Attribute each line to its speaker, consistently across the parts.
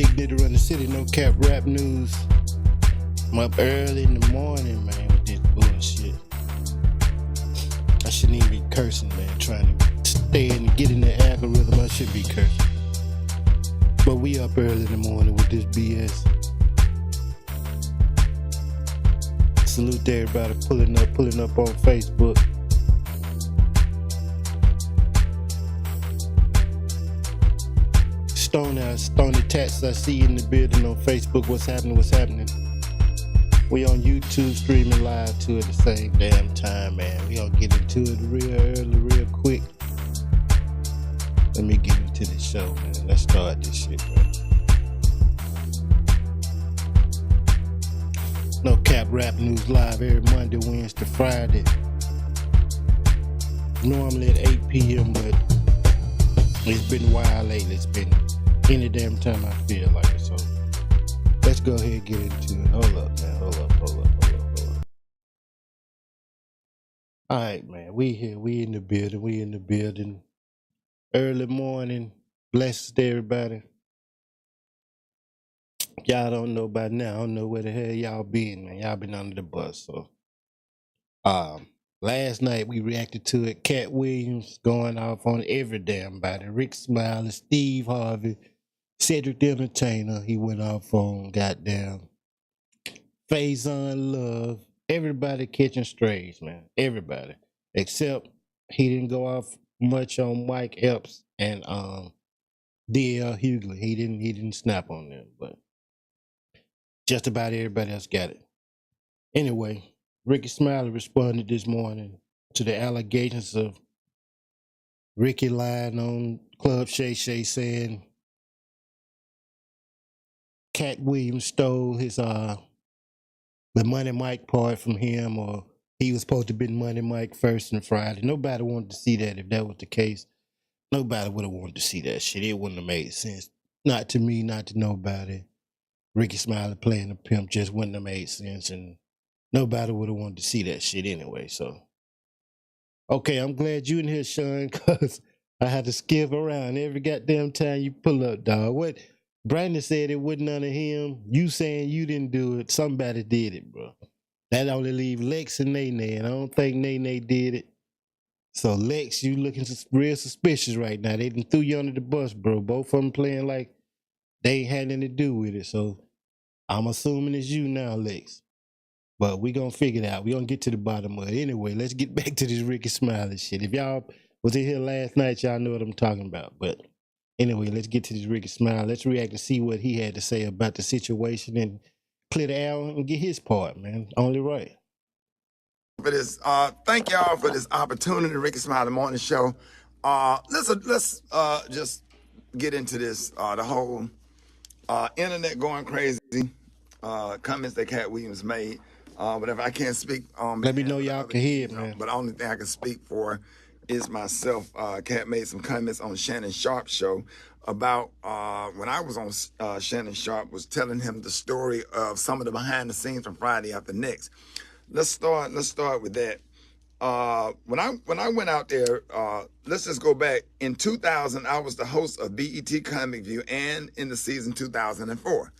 Speaker 1: chick did run the city, no cap rap news. I'm up early in the morning, man, with this bullshit. I shouldn't even be cursing, man, trying to stay in and get in the algorithm. I should be cursing. But we up early in the morning with this BS. Salute to everybody pulling up on Facebook. Stony Tats, I see you in the building on Facebook. What's happening? We on YouTube streaming live too at the same damn time, man. We gonna get into it real early, real quick. Let me get into the show, man. Let's start this shit, man. No cap rap news live every Monday, Wednesday, Friday. Normally at 8 p.m., but it's been wild lately. It's been any damn time I feel like it. So let's go ahead and get into it. Hold up, man. Hold up. All right, man. We here. We in the building. Early morning. Blessed to everybody. Y'all don't know by now. I don't know where the hell y'all been, man. Y'all been under the bus. So last night we reacted to it. Katt Williams going off on every damn body. Rickey Smiley, Steve Harvey, Cedric the Entertainer. He went off on goddamn Faison Love. Everybody catching strays, man. Everybody. Except he didn't go off much on Mike Epps and D.L. Hughley. He didn't snap on them, but just about everybody else got it. Anyway, Rickey Smiley responded this morning to the allegations of Ricky lying on Club Shay Shay saying Katt Williams stole his the Money Mike part from him, or he was supposed to be Money Mike first and Friday. Nobody wanted to see that. If that was the case, nobody would have wanted to see that shit. It wouldn't have made sense. Not to me, not to nobody. Rickey Smiley playing a pimp just wouldn't have made sense, and nobody would have wanted to see that shit anyway. So, okay, I'm glad you in here, Sean, because I had to skip around every goddamn time you pull up, dog. What Brandon said it wasn't none of him. You saying you didn't do it. Somebody did it, bro. That only leave Lex and Nene, and I don't think Nene did it. So, Lex, you looking real suspicious right now. They done threw you under the bus, bro. Both of them playing like they ain't had nothing to do with it. So, I'm assuming it's you now, Lex. But we gonna figure it out. We gonna get to the bottom of it. Anyway, let's get back to this Rickey Smiley shit. If y'all was in here last night, y'all know what I'm talking about. But anyway, let's get to this Rickey Smiley. Let's react to see what he had to say about the situation and clear the air and get his part, man. Only right.
Speaker 2: For this, thank y'all for this opportunity, Rickey Smiley Morning Show. Let's just get into this. The whole internet going crazy. Comments that Katt Williams made. Whatever, I can't speak on.
Speaker 1: Let me know y'all can hear it, man.
Speaker 2: But the only thing I can speak for is myself. Katt made some comments on Shannon Sharp's show about when I was on Shannon Sharp was telling him the story of some of the behind the scenes from Friday After Next. Let's start with that. When I went out there, let's just go back. In 2000, I was the host of BET Comic View and in the season 2004.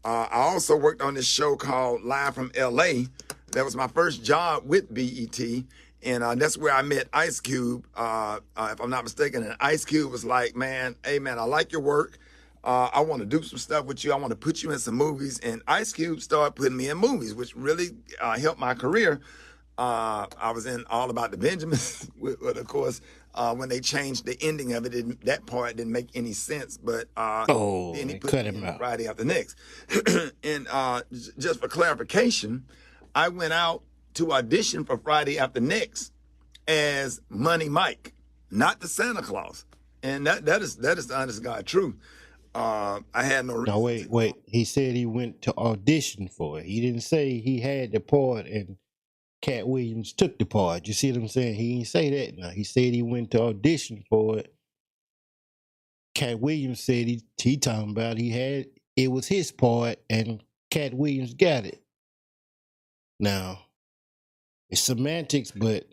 Speaker 2: I also worked on this show called Live from LA. That was my first job with BET. And that's where I met Ice Cube, if I'm not mistaken. And Ice Cube was like, man, hey, man, I like your work. I want to do some stuff with you. I want to put you in some movies. And Ice Cube started putting me in movies, which really helped my career. I was in All About the Benjamins, but of course, when they changed the ending of it, that part didn't make any sense. But
Speaker 1: then he put cut him out.
Speaker 2: Friday After Next. And just for clarification, I went out to audition for Friday After Next as Money Mike, not the Santa Claus. And that is the honest God truth. I had no reason.
Speaker 1: Now wait. He said he went to audition for it. He didn't say he had the part and Katt Williams took the part. You see what I'm saying? He didn't say that. Now he said he went to audition for it. Katt Williams said he talking about it was his part and Katt Williams got it. Now it's semantics, but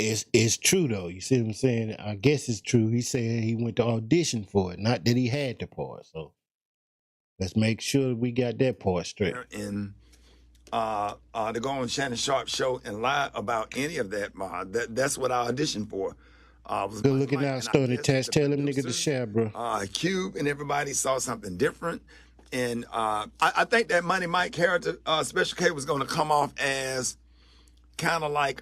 Speaker 1: it's true though. You see what I'm saying? I guess it's true. He said he went to audition for it, not that he had the part. So let's make sure we got that part straight.
Speaker 2: And to go on Shannon Sharp's show and lie about any of that, that's what I auditioned for. Was
Speaker 1: Good looking out, Stony Tash. Tell them nigga to share, bro.
Speaker 2: Cube and everybody saw something different. And I think that Money Mike character, Special K, was going to come off as kind of like,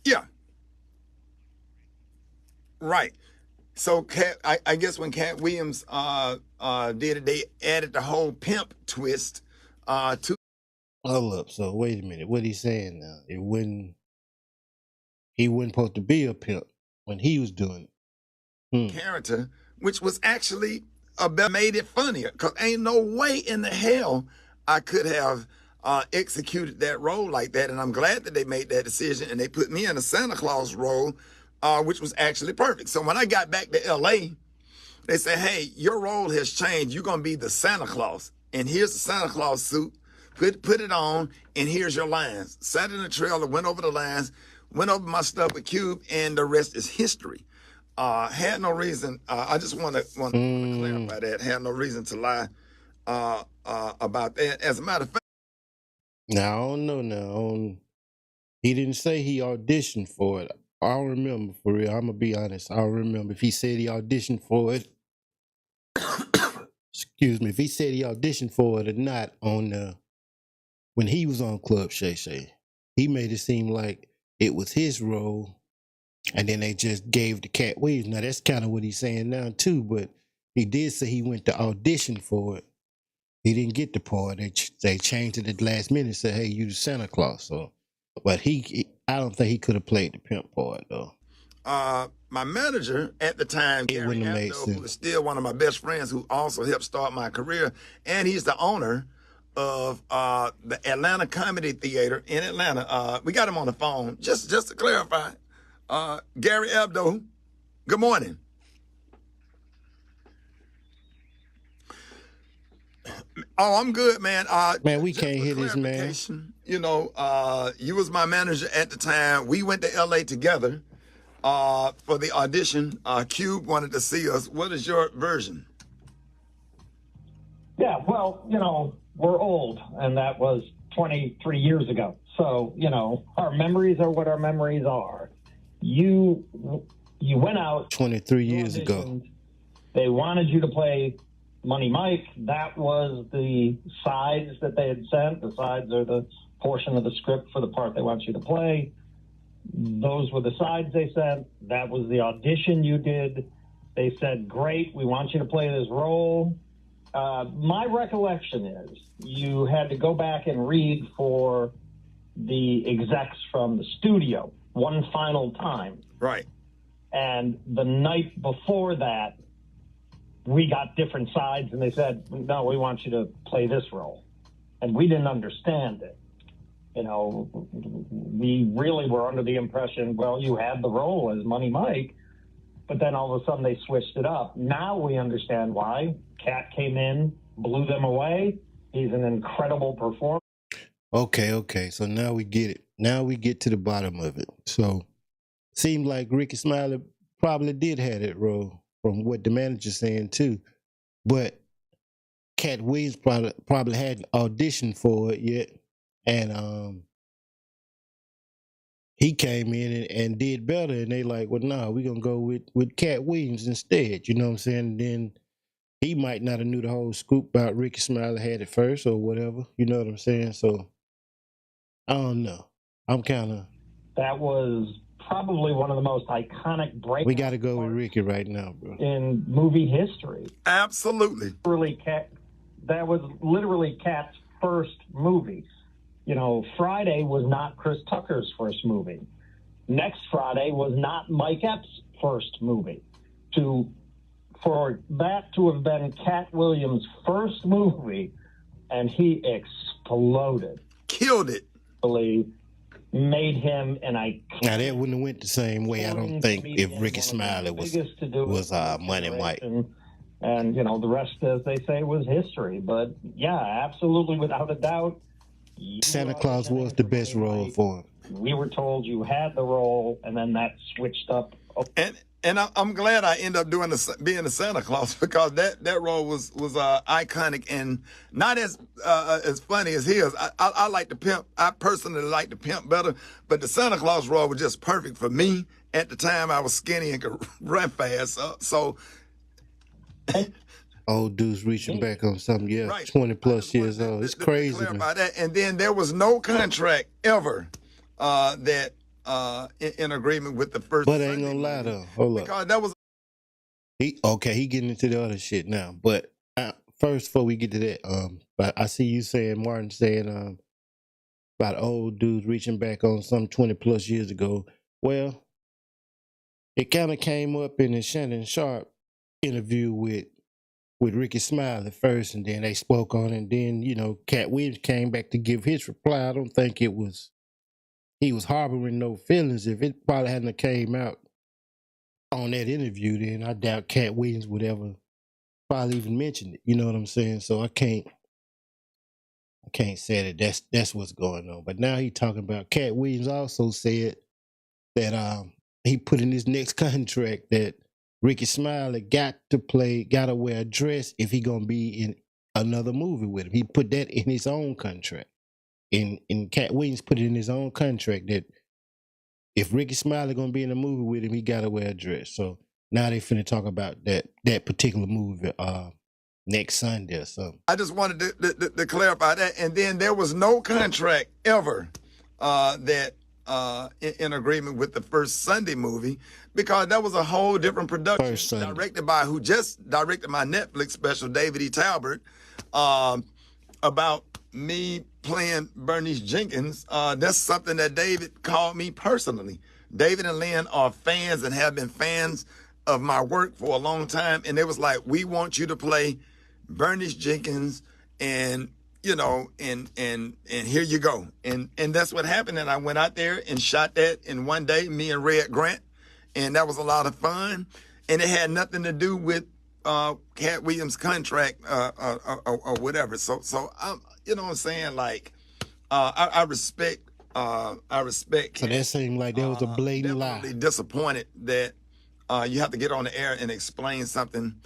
Speaker 2: yeah, right. So I guess when Katt Williams did it, they added the whole pimp twist to.
Speaker 1: Hold up. So wait a minute. What he saying now? He wasn't supposed to be a pimp when he was doing it.
Speaker 2: Character, which was actually made it funnier, because ain't no way in the hell I could have executed that role like that. And I'm glad that they made that decision and they put me in a Santa Claus role, which was actually perfect. So when I got back to LA, they said, hey, your role has changed. You're going to be the Santa Claus. And here's the Santa Claus suit. Put it on, and here's your lines. Sat in the trailer, went over the lines, went over my stuff with Cube, and the rest is history. Had no reason. I just want to clarify that. Had no reason to lie about that. As a matter of fact.
Speaker 1: Now, I don't know now. He didn't say he auditioned for it. I don't remember, for real. I'm going to be honest. I don't remember if he said he auditioned for it. Excuse me. If he said he auditioned for it or not on when he was on Club Shay Shay. He made it seem like it was his role, and then they just gave the Katt Williams. Now, that's kind of what he's saying now, too, but he did say he went to audition for it. He didn't get the part. They changed it at the last minute and said, hey, you the Santa Claus. So, but I don't think he could have played the pimp part, though.
Speaker 2: My manager at the time, Gary Abdo, who is still one of my best friends, who also helped start my career, and he's the owner of the Atlanta Comedy Theater in Atlanta. We got him on the phone. Just to clarify, Gary Abdo, good morning. Oh, I'm good, man.
Speaker 1: Man, we can't hear this, man.
Speaker 2: You know, you was my manager at the time. We went to LA together for the audition. Cube wanted to see us. What is your version?
Speaker 3: Yeah, well, you know, we're old, and that was 23 years ago. So, you know, our memories are what our memories are. You went out
Speaker 1: 23 years ago.
Speaker 3: They wanted you to play Money Mike. That was the sides that they had sent. The sides are the portion of the script for the part they want you to play. Those were the sides they sent. That was the audition you did. They said, great, we want you to play this role. My recollection is you had to go back and read for the execs from the studio one final time.
Speaker 2: Right.
Speaker 3: And the night before that, we got different sides, and they said, no, we want you to play this role. And we didn't understand it. You know, we really were under the impression, well, you had the role as Money Mike, but then all of a sudden they switched it up. Now we understand why. Katt came in, blew them away. He's an incredible performer.
Speaker 1: Okay. So now we get it. Now we get to the bottom of it. So seemed like Rickey Smiley probably did have that role from what the manager's saying too. But Katt Williams probably hadn't auditioned for it yet. And he came in and did better, and they like, well, nah, we're gonna go with Katt Williams instead. You know what I'm saying? And then he might not have knew the whole scoop about Rickey Smiley had it first or whatever. You know what I'm saying? So I don't know.
Speaker 3: That was probably one of the most iconic breaks.
Speaker 1: We got to go with Rickey right now, bro.
Speaker 3: In movie history.
Speaker 2: Absolutely.
Speaker 3: That was literally Katt's first movie. You know, Friday was not Chris Tucker's first movie. Next Friday was not Mike Epps' first movie. For that to have been Katt Williams' first movie, and he exploded.
Speaker 2: Killed it.
Speaker 3: Made him an icon.
Speaker 1: Now, that wouldn't have went the same way, I don't think, if Rickey Smiley was Money Mike.
Speaker 3: And, the rest, as they say, was history. But yeah, absolutely, without a doubt,
Speaker 1: Santa Claus was the best role for him.
Speaker 3: We were told you had the role, and then that switched up.
Speaker 2: And I'm glad I ended up being the Santa Claus, because that role was iconic and not as funny as his. I like the pimp. I personally like the pimp better, but the Santa Claus role was just perfect for me. At the time, I was skinny and could run fast. So
Speaker 1: old dudes reaching back on something, yeah,
Speaker 2: right.
Speaker 1: 20 plus years old. It's crazy.
Speaker 2: About that. And then there was no contract ever that in agreement with the first.
Speaker 1: But I ain't gonna lie though. Hold up.
Speaker 2: Because that was
Speaker 1: he getting into the other shit now. But first, before we get to that, but I see you saying, Martin saying about old dudes reaching back on some 20 plus years ago. Well, it kind of came up in the Shannon Sharp interview with Rickey Smiley first, and then they spoke on it, and then, Katt Williams came back to give his reply. I don't think he was harboring no feelings. If it probably hadn't came out on that interview, then I doubt Katt Williams would ever probably even mention it. You know what I'm saying? So I can't say that that's what's going on. But now he talking about Katt Williams also said that he put in his next contract that Rickey Smiley got to wear a dress if he gonna be in another movie with him. He put that in his own contract. And Katt Williams put it in his own contract that if Rickey Smiley gonna be in a movie with him, he gotta wear a dress. So now they finna talk about that particular movie next Sunday or something.
Speaker 2: I just wanted to clarify that. And then there was no contract ever that in agreement with the first Sunday movie, because that was a whole different production directed by who just directed my Netflix special, David E. Talbert, about me playing Bernice Jenkins. That's something that David called me personally. David and Lynn are fans and have been fans of my work for a long time, and it was like, we want you to play Bernice Jenkins, and and here you go. And that's what happened. And I went out there and shot that in one day, me and Red Grant, and that was a lot of fun. And it had nothing to do with Katt Williams' contract or whatever. So I'm, you know what I'm saying? Like, I respect. So
Speaker 1: that seemed like that was a blatant lie.
Speaker 2: Disappointed that you have to get on the air and explain something.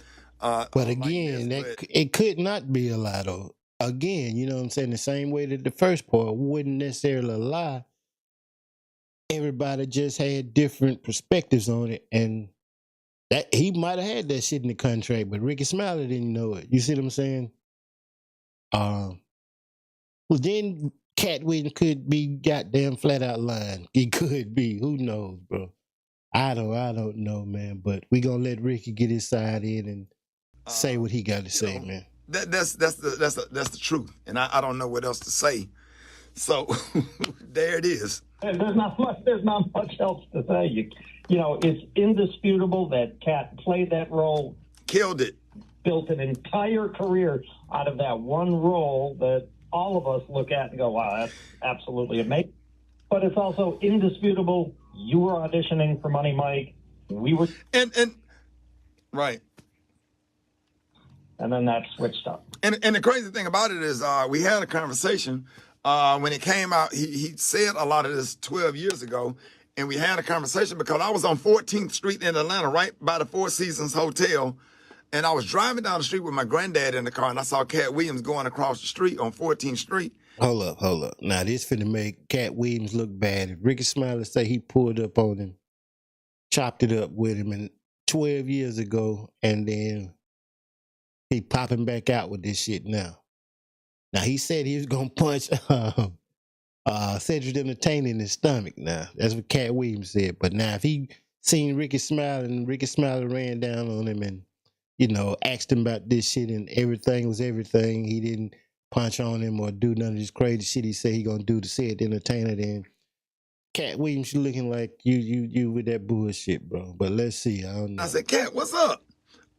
Speaker 1: But again, it could not be a lie though. Again, you know what I'm saying? The same way that the first part wouldn't necessarily lie. Everybody just had different perspectives on it, and that he might have had that shit in the contract, but Rickey Smiley didn't know it. You see what I'm saying? Well, then Katt Williams could be goddamn flat out lying. He could be. Who knows, bro? I don't know, man. But we gonna let Rickey get his side in and say what he got to say, man.
Speaker 2: That's the truth, and I don't know what else to say. So there it is.
Speaker 3: There's not much else to say. It's indisputable that Katt played that role,
Speaker 2: killed it,
Speaker 3: built an entire career out of that one role that all of us look at and go, wow, that's absolutely amazing. But it's also indisputable you were auditioning for Money Mike. We were,
Speaker 2: and right.
Speaker 3: And then that switched up.
Speaker 2: And the crazy thing about it is we had a conversation when it came out. He said a lot of this 12 years ago, and we had a conversation because I was on 14th Street in Atlanta, right by the Four Seasons Hotel, and I was driving down the street with my granddad in the car, and I saw Katt Williams going across the street on 14th Street.
Speaker 1: Hold up. Now, this finna make Katt Williams look bad. If Rickey Smiley say he pulled up on him, chopped it up with him, and 12 years ago, and then he popping back out with this shit now. Now, he said he was going to punch Cedric Entertainer in his stomach now. That's what Katt Williams said. But now, if he seen Rickey Smiley and Rickey Smiley ran down on him and, asked him about this shit and everything was everything, he didn't punch on him or do none of this crazy shit he said he going to do to Cedric Entertainer, then Katt Williams, you looking like you with that bullshit, bro. But let's see. I don't know.
Speaker 2: I said, Katt, what's up?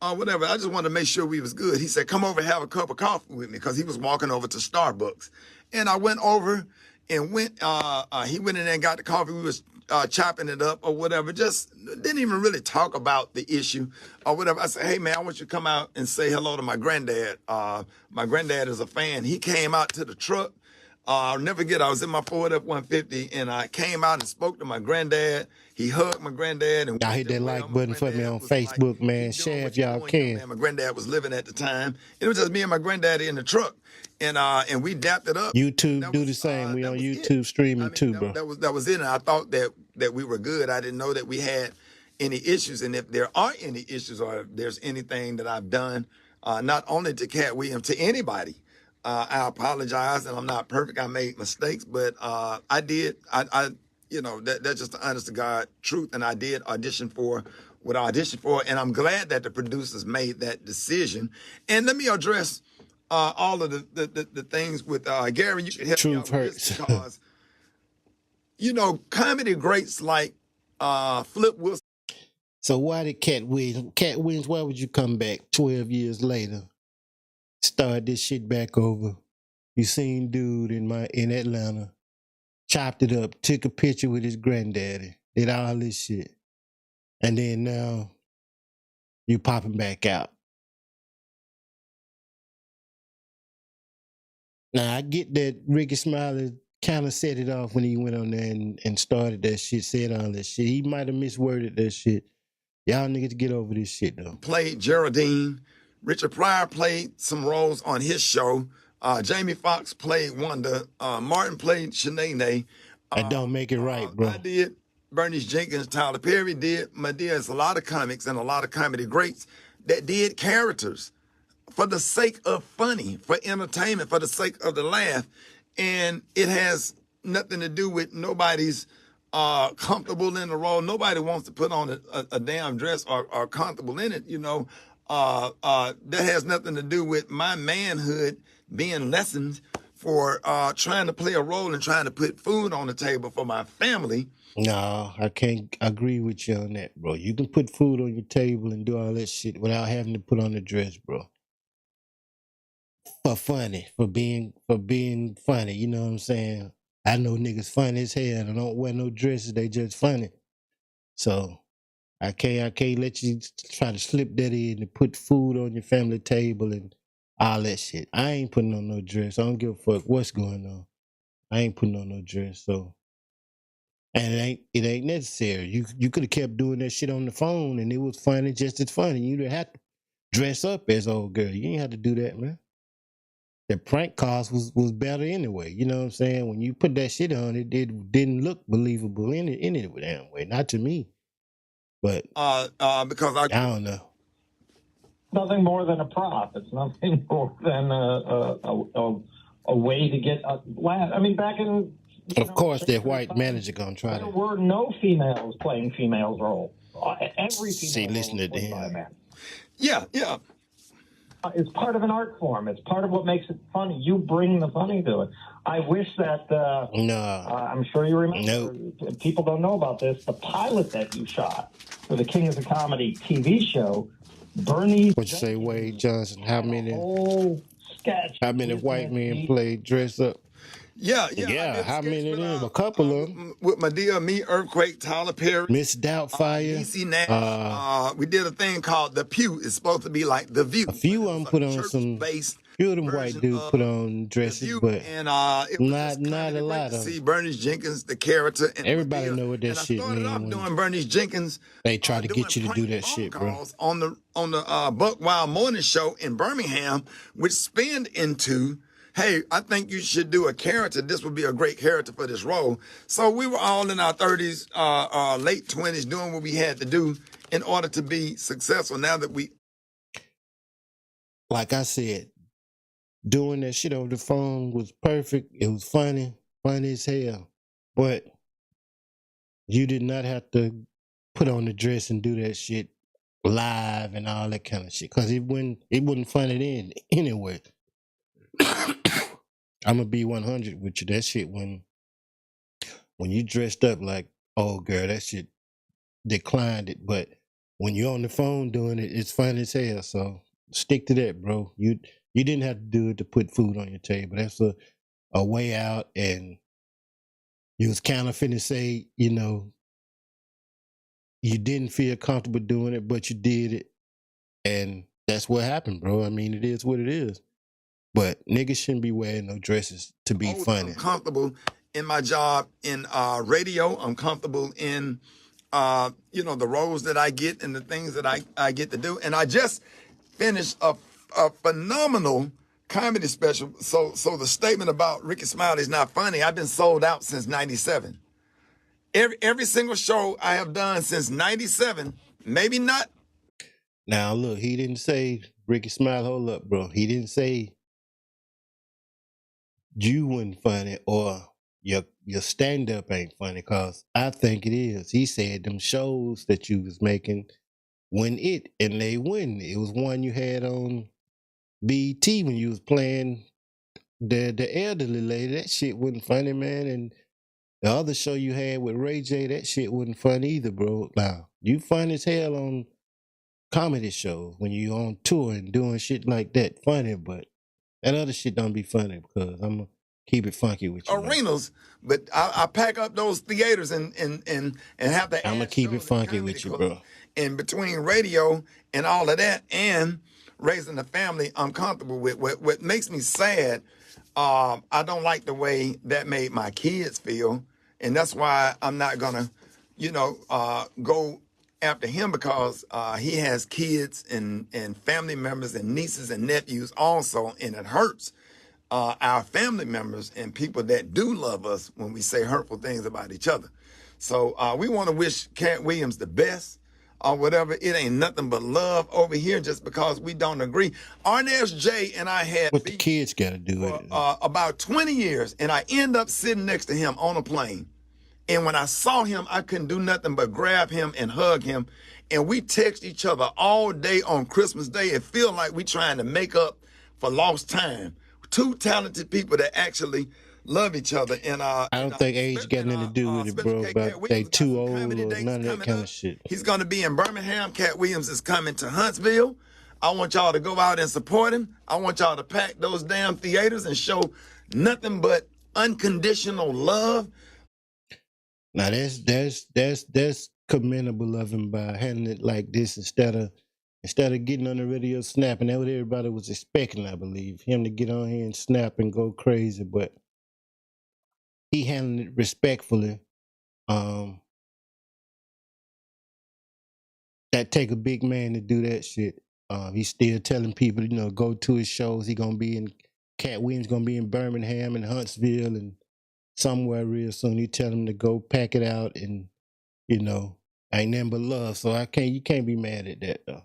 Speaker 2: Whatever. I just wanted to make sure we was good. He said, come over and have a cup of coffee with me, because he was walking over to Starbucks. And I went over and he went in there and got the coffee. We was chopping it up or whatever. Just didn't even really talk about the issue or whatever. I said, hey man, I want you to come out and say hello to my granddad. My granddad is a fan. He came out to the truck. I'll never forget, I was in my Ford F-150 and I came out and spoke to my granddad. He hugged my granddad and
Speaker 1: y'all hit that like button for me on Facebook, man. Share if y'all can.
Speaker 2: Man, my granddad was living at the time. It was just me and my granddaddy in the truck, and we dapped it up.
Speaker 1: YouTube do the same. We on YouTube streaming too, bro.
Speaker 2: That was it. And I thought that we were good. I didn't know that we had any issues. And if there are any issues or if there's anything that I've done, not only to Katt Williams, to anybody, I apologize, and I'm not perfect. I made mistakes, but I did. That's just the honest to God truth. And I did audition for what I auditioned for, and I'm glad that the producers made that decision. And let me address all of the things with Gary. You can help me out with this because comedy greats like Flip Wilson.
Speaker 1: So why did Katt Williams? Why would you come back 12 years later? Start this shit back over. You seen dude in Atlanta, chopped it up, took a picture with his granddaddy, did all this shit, and then now you popping back out. Now I get that Rickey Smiley kind of set it off when he went on there and started that shit, said all that shit. He might have misworded that shit. Y'all niggas get over this shit though.
Speaker 2: Played Geraldine. Richard Pryor played some roles on his show. Jamie Foxx played Wanda. Martin played Shanae.
Speaker 1: That don't make it right, bro.
Speaker 2: I did. Bernice Jenkins, Tyler Perry did. There's a lot of comics and a lot of comedy greats that did characters for the sake of funny, for entertainment, for the sake of the laugh. And it has nothing to do with nobody's comfortable in the role. Nobody wants to put on a damn dress or comfortable in it, that has nothing to do with my manhood being lessened for trying to play a role and trying to put food on the table for my family.
Speaker 1: No, I can't agree with you on that, bro. You can put food on your table and do all that shit without having to put on a dress, bro. For being funny, you know what I'm saying? I know niggas funny as hell and don't wear no dresses, they just funny. So I can't let you try to slip that in and put food on your family table and all that shit. I ain't putting on no dress. I don't give a fuck what's going on. I ain't putting on no dress. So, and it ain't necessary. You could have kept doing that shit on the phone and it was funny, just as funny. You didn't have to dress up as old girl. You ain't have to do that, man. The prank calls was better anyway. You know what I'm saying? When you put that shit on, it didn't look believable in any damn way. Not to me. But
Speaker 2: because I
Speaker 1: don't know.
Speaker 3: Nothing more than a prop. It's nothing more than a way to get a laugh. I mean, back in
Speaker 1: of course, that white manager gonna try
Speaker 3: there
Speaker 1: to.
Speaker 3: were no females playing females' role. Every female
Speaker 1: See, listen to
Speaker 3: role was played by a
Speaker 1: them.
Speaker 3: man.
Speaker 2: Yeah.
Speaker 3: It's part of an art form. It's part of what makes it funny. You bring the funny to it. I wish that.
Speaker 1: No.
Speaker 3: I'm sure you remember.
Speaker 1: Nope.
Speaker 3: People don't know about this. The pilot that you shot for the King of the Comedy TV show, Bernie.
Speaker 1: What you say, Wade Johnson? How many?
Speaker 3: Whole sketch.
Speaker 1: How many white men played dress up?
Speaker 2: Yeah.
Speaker 1: How many of them? A couple of them.
Speaker 2: With Medea, Me, Earthquake, Tyler Perry,
Speaker 1: Miss Doubtfire.
Speaker 2: DC Nash. We did a thing called The Pew. It's supposed to be like The View.
Speaker 1: A few of them put on some. Few of them white dudes put on dresses, but
Speaker 2: and it was
Speaker 1: not a lot of.
Speaker 2: See Bernice Jenkins, the character, and
Speaker 1: everybody know what that
Speaker 2: and
Speaker 1: shit means.
Speaker 2: I started off doing Bernice Jenkins.
Speaker 1: They try to get you to do that shit, bro.
Speaker 2: On the Buck Wild Morning Show in Birmingham, which spinned into, hey, I think you should do a character. This would be a great character for this role. So we were all in our 30s, late 20s, doing what we had to do in order to be successful. Now that
Speaker 1: like I said, doing that shit over the phone was perfect. It was funny as hell. But you did not have to put on the dress and do that shit live and all that kind of shit. Because it wasn't funny then anyway. I'm gonna be 100 with you. That shit when you dressed up like old girl, that shit declined it. But when you're on the phone doing it, it's funny as hell. So stick to that, bro. You didn't have to do it to put food on your table. That's a way out, and you was kind of finna say, you didn't feel comfortable doing it, but you did it, and that's what happened, bro. I mean, it is what it is. But niggas shouldn't be wearing no dresses to be funny.
Speaker 2: I'm comfortable in my job in radio. I'm comfortable in the roles that I get and the things that I get to do. And I just finished a phenomenal comedy special. So the statement about Rickey Smiley is not funny. I've been sold out since '97. Every single show I have done since '97, maybe not.
Speaker 1: Now look, he didn't say Rickey Smiley. Hold up, bro. He didn't say you wasn't funny or your stand up ain't funny, cause I think it is. He said them shows that you was making when and they win. It was one you had on BT when you was playing the elderly lady. That shit wasn't funny, man. And the other show you had with Ray J, that shit wasn't funny either, bro. Now, you funny as hell on comedy shows when you on tour and doing shit like that, funny, but that other shit don't be funny because I'm gonna keep it funky with you.
Speaker 2: Arenas, man. But I pack up those theaters and have the.
Speaker 1: I'm gonna keep it funky with you, bro.
Speaker 2: In between radio and all of that and raising the family, I'm comfortable with. What makes me sad, I don't like the way that made my kids feel, and that's why I'm not gonna, go after him because he has kids and family members and nieces and nephews also, and it hurts our family members and people that do love us when we say hurtful things about each other. So we want to wish Katt Williams the best or whatever. It ain't nothing but love over here just because we don't agree. Arnez J and I had
Speaker 1: what the kids got to do with it.
Speaker 2: About 20 years, and I end up sitting next to him on a plane. And when I saw him, I couldn't do nothing but grab him and hug him. And we text each other all day on Christmas Day. It feels like we trying to make up for lost time. Two talented people that actually love each other. And
Speaker 1: I don't think age got nothing to do with it, bro. But they too old or none of that kind of shit.
Speaker 2: He's going to be in Birmingham. Katt Williams is coming to Huntsville. I want y'all to go out and support him. I want y'all to pack those damn theaters and show nothing but unconditional love.
Speaker 1: Now that's commendable of him by handling it like this instead of getting on the radio snapping. That's what everybody was expecting, I believe, him to get on here and snap and go crazy. But he handled it respectfully. That take a big man to do that shit. He's still telling people, go to his shows. Katt Williams gonna be in Birmingham and Huntsville and somewhere real soon. You tell him to go pack it out, and ain't nothing but love. So you can't be mad at that though.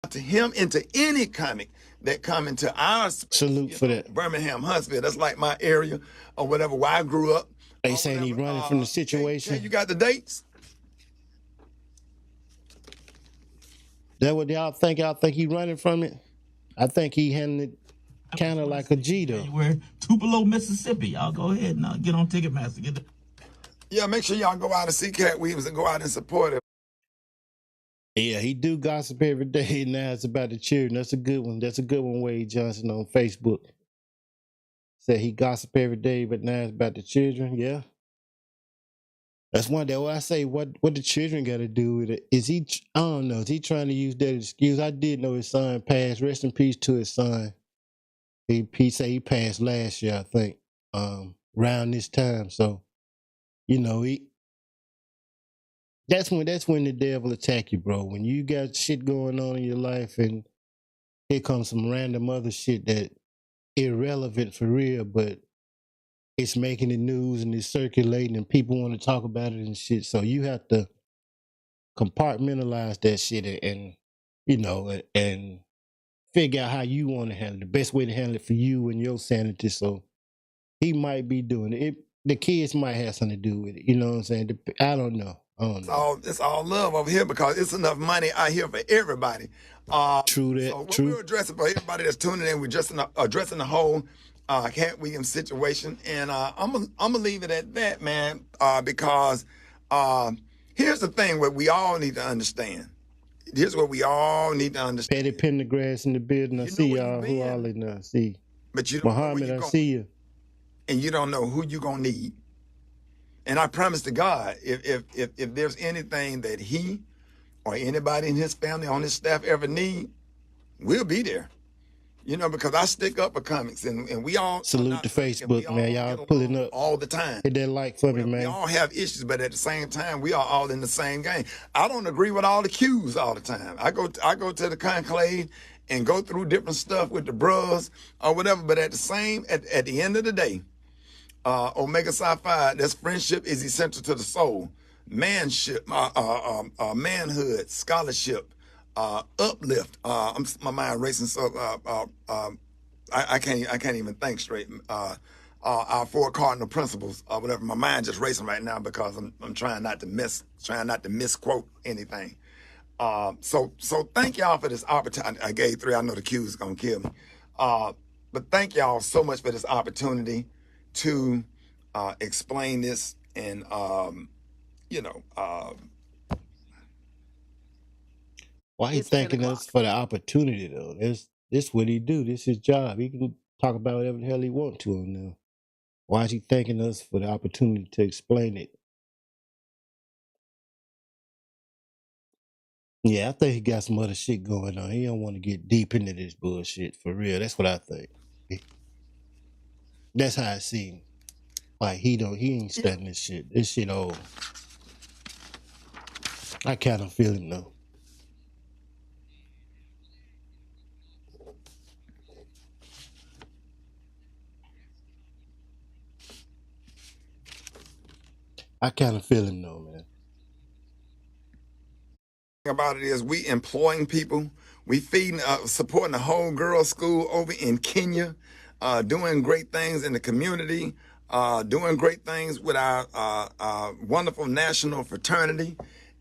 Speaker 2: To him and to any comic that come into our
Speaker 1: salute for that.
Speaker 2: Birmingham, Huntsville, that's like my area or whatever where I grew up.
Speaker 1: They saying he running from the situation.
Speaker 2: You got the dates?
Speaker 1: That what y'all think? Y'all think he running from it? I think he handled it kind of like a G though.
Speaker 4: We're Tupelo, Mississippi. Y'all go ahead and get on Ticketmaster.
Speaker 2: Yeah, make sure y'all go out and see Katt Williams and go out and support him.
Speaker 1: Yeah, he do gossip every day. Now it's about the children. That's a good one. That's a good one. Wade Johnson on Facebook said he gossip every day, but now it's about the children. Yeah, that's one day. Well, I say, what the children got to do with it? Is he? I don't know. Is he trying to use that excuse? I did know his son passed. Rest in peace to his son. He said he passed last year, I think, around this time. So, that's when the devil attack you, bro. When you got shit going on in your life and here comes some random other shit that irrelevant for real, but it's making the news and it's circulating and people want to talk about it and shit. So you have to compartmentalize that shit and figure out how you want to handle it, the best way to handle it for you and your sanity. So he might be doing it. The kids might have something to do with it. You know what I'm saying? I don't know.
Speaker 2: It's all love over here because it's enough money out here for everybody.
Speaker 1: True that.
Speaker 2: So
Speaker 1: true.
Speaker 2: We're addressing for everybody that's tuning in. We're just addressing the whole Katt Williams situation, and I'm gonna leave it at that, man. Because here's the thing: what we all need to understand. Here's what we all need to understand.
Speaker 1: Petty Pendergrass in the building. I see y'all. Who all in there? See.
Speaker 2: But you don't
Speaker 1: Muhammad, I see you.
Speaker 2: And you don't know who you're gonna need. And I promise to God, if there's anything that he or anybody in his family on his staff ever need, we'll be there. You know, because I stick up for comics, and we all are
Speaker 1: Salute to
Speaker 2: not perfect, and we
Speaker 1: Facebook, man.
Speaker 2: all don't
Speaker 1: Y'all
Speaker 2: get
Speaker 1: pulling
Speaker 2: along
Speaker 1: up.
Speaker 2: all the time.
Speaker 1: Hit that like for me,
Speaker 2: We
Speaker 1: man.
Speaker 2: all have issues, but at the same time, we are all in the same game. I don't agree with all the cues all the time. I go to the conclave and go through different stuff with the bros or whatever. But at the end of the day, Omega Psi Phi, that's friendship is essential to the soul. Manship, manhood, scholarship, uplift. My mind racing, so I can't even think straight. Our four cardinal principles or whatever. My mind just racing right now because I'm trying not to misquote anything. So thank y'all for this opportunity. I gave 3. I know the Q's is gonna kill me. But thank y'all so much for this opportunity to explain this and
Speaker 1: Why he
Speaker 2: it's 10
Speaker 1: thanking us
Speaker 2: o'clock.
Speaker 1: for the opportunity though? This what he do. This his job. He can talk about whatever the hell he want to him now. Why is he thanking us for the opportunity to explain it? Yeah, I think he got some other shit going on. He don't want to get deep into this bullshit for real. That's what I think. That's how I see him. Like he ain't studying this shit. This shit old. I kind of feel him though. I kind of feel him though, man.
Speaker 2: About it is we employing people, we feeding, supporting the whole girls' school over in Kenya, doing great things in the community, doing great things with our wonderful national fraternity,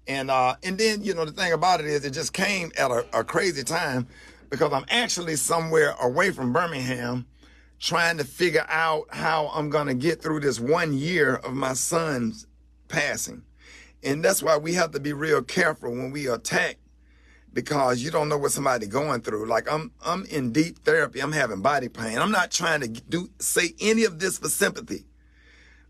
Speaker 2: and then the thing about it is it just came at a crazy time because I'm actually somewhere away from Birmingham, trying to figure out how I'm gonna get through this 1 year of my son's passing. And that's why we have to be real careful when we attack because you don't know what somebody going through. Like I'm in deep therapy. I'm having body pain. I'm not trying to say any of this for sympathy.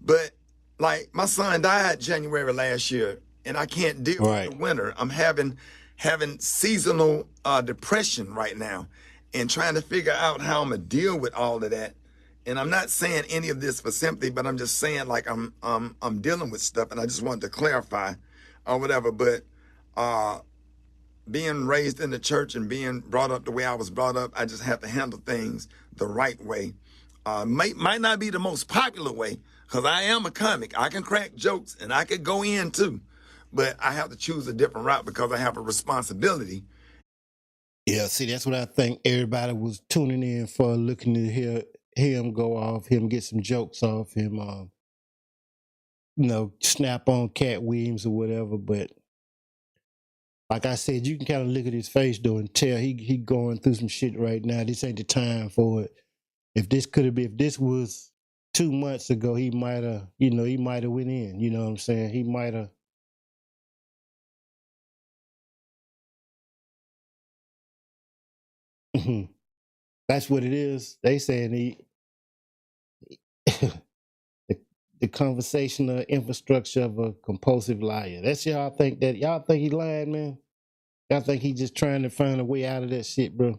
Speaker 2: But like my son died January last year and I can't deal with the winter. I'm having seasonal depression right now and trying to figure out how I'm gonna deal with all of that. And I'm not saying any of this for sympathy, but I'm just saying like I'm dealing with stuff, and I just wanted to clarify or whatever. But being raised in the church and being brought up the way I was brought up, I just have to handle things the right way. Might not be the most popular way because I am a comic. I can crack jokes and I could go in too, but I have to choose a different route because I have a responsibility.
Speaker 1: Yeah, see, that's what I think everybody was tuning in for, looking to hear him go off, him get some jokes off, him, snap on Katt Williams or whatever. But like I said, you can kind of look at his face though and tell he going through some shit right now. This ain't the time for it. If this was 2 months ago, he might have went in. You know what I'm saying? He might have. That's what it is. They saying the conversational infrastructure of a compulsive liar. That's y'all think he lying, man? Y'all think he just trying to find a way out of that shit, bro?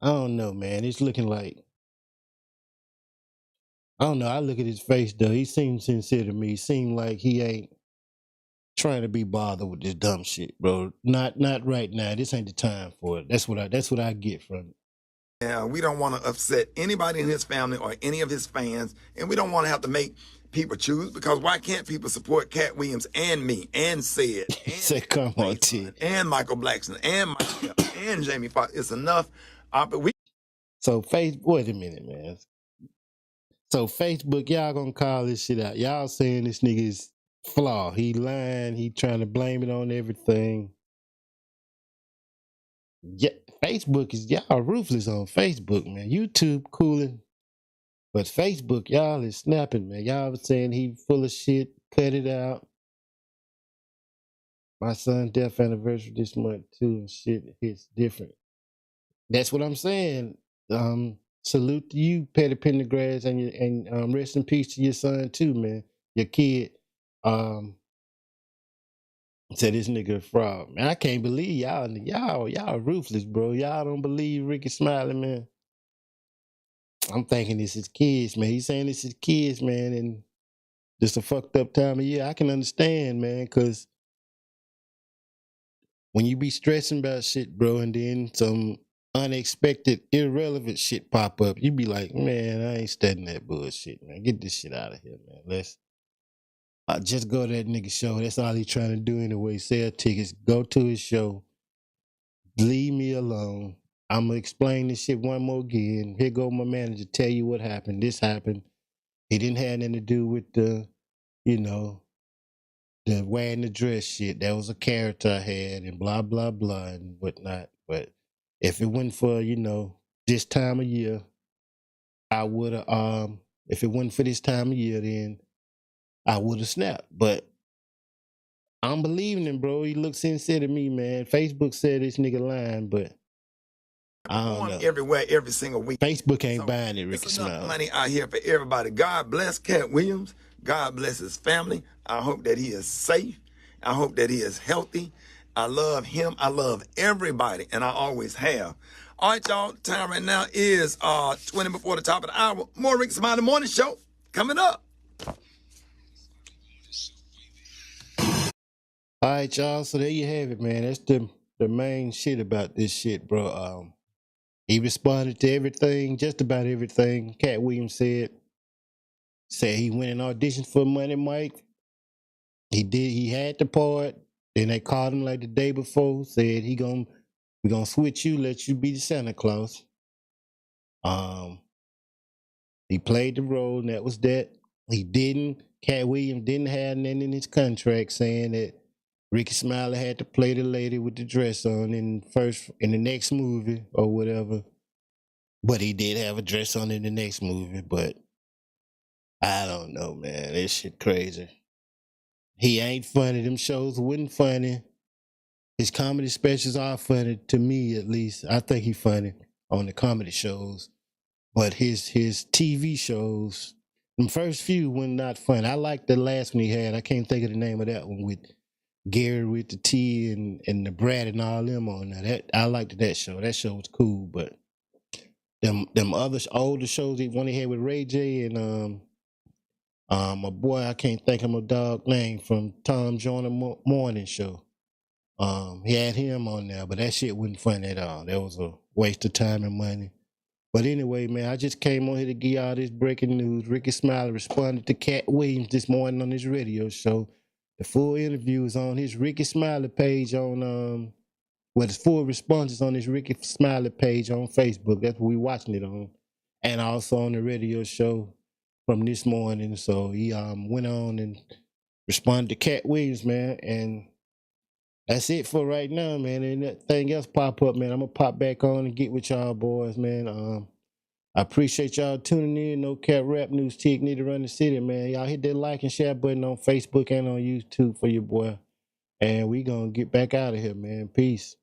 Speaker 1: I don't know, man. It's looking like, I don't know. I look at his face though. He seems sincere to me. He seems like he ain't trying to be bothered with this dumb shit, bro. Not right now. This ain't the time for it. That's what I get from it.
Speaker 2: Yeah, we don't want to upset anybody in his family or any of his fans, and we don't want to have to make people choose because why can't people support Katt Williams and me and Sid
Speaker 1: He
Speaker 2: and
Speaker 1: said, "Come on, T."
Speaker 2: and Michael Blackson and myself and Jamie Foxx? It's enough. But we
Speaker 1: So wait a minute, man. So Facebook, y'all gonna call this shit out. Y'all saying this nigga's flaw. He lying, he trying to blame it on everything. Yeah, Facebook is y'all ruthless on Facebook, man. YouTube cooling. But Facebook, y'all is snapping, man. Y'all was saying he full of shit, cut it out. My son's death anniversary this month too, and shit hits different. That's what I'm saying. salute to you, Petty Pendergrass, and rest in peace to your son too, man. Your kid. Said this nigga a fraud. Man, I can't believe y'all ruthless, bro. Y'all don't believe Rickey Smiley, man. I'm thinking this is kids, man. He's saying this is kids, man, and just a fucked up time of year. I can understand, man, because when you be stressing about shit, bro, and then some unexpected, irrelevant shit pop up, you be like, man, I ain't studying that bullshit, man. Get this shit out of here, man. Let's just go to that nigga show. That's all he trying to do anyway. Sell tickets, go to his show. Leave me alone. I'm gonna explain this shit one more again. Here go my manager, tell you what happened. This happened. He didn't have anything to do with the, you know, the wearing the dress shit. That was a character I had and blah blah blah and whatnot. But if it wasn't for, this time of year, I would have if it wasn't for this time of year, then I would have snapped. But I'm believing him, bro. He looks sincere to me, man. Facebook said this nigga lying, but I don't know.
Speaker 2: Everywhere, every single week.
Speaker 1: Facebook ain't buying it, Rickey
Speaker 2: It's enough
Speaker 1: Smiley.
Speaker 2: money out here for everybody. God bless Katt Williams. God bless his family. I hope that he is safe. I hope that he is healthy. I love him. I love everybody, and I always have. All right, y'all. Time right now is 20 before the top of the hour. More Rickey Smiley Morning Show coming up.
Speaker 1: All right, y'all. So there you have it, man. That's the main shit about this shit, bro. He responded to everything, just about everything. Katt Williams said he went and auditioned for Money Mike. He had the part. Then they called him like the day before, said we gonna switch you, let you be the Santa Claus. He played the role, and that was that. Katt Williams didn't have nothing in his contract saying that Rickey Smiley had to play the lady with the dress on in the next movie or whatever. But he did have a dress on in the next movie. But I don't know, man. This shit crazy. He ain't funny. Them shows wasn't funny. His comedy specials are funny, to me at least. I think he's funny on the comedy shows. But his TV shows, the first few were not fun. I like the last one he had. I can't think of the name of that one with Gary with the T and the Brad and all them on there. I liked that show. That show was cool. But them other older shows, the one he had with Ray J and my boy, I can't think of my dog name from Tom Joyner Morning Show. He had him on there, but that shit wasn't fun at all. That was a waste of time and money. But anyway, man, I just came on here to give y'all this breaking news. Rickey Smiley responded to Katt Williams this morning on his radio show. The full interview is on his Rickey Smiley page on his full response is on his Rickey Smiley page on Facebook. That's what we watching it on. And also on the radio show from this morning. So he went on and responded to Katt Williams, man, and that's it for right now, man. And anything else pop up, man, I'm gonna pop back on and get with y'all boys, man. I appreciate y'all tuning in. No Cap Rap News Tick need to run the city, man. Y'all hit that like and share button on Facebook and on YouTube for your boy. And we gonna get back out of here, man. Peace.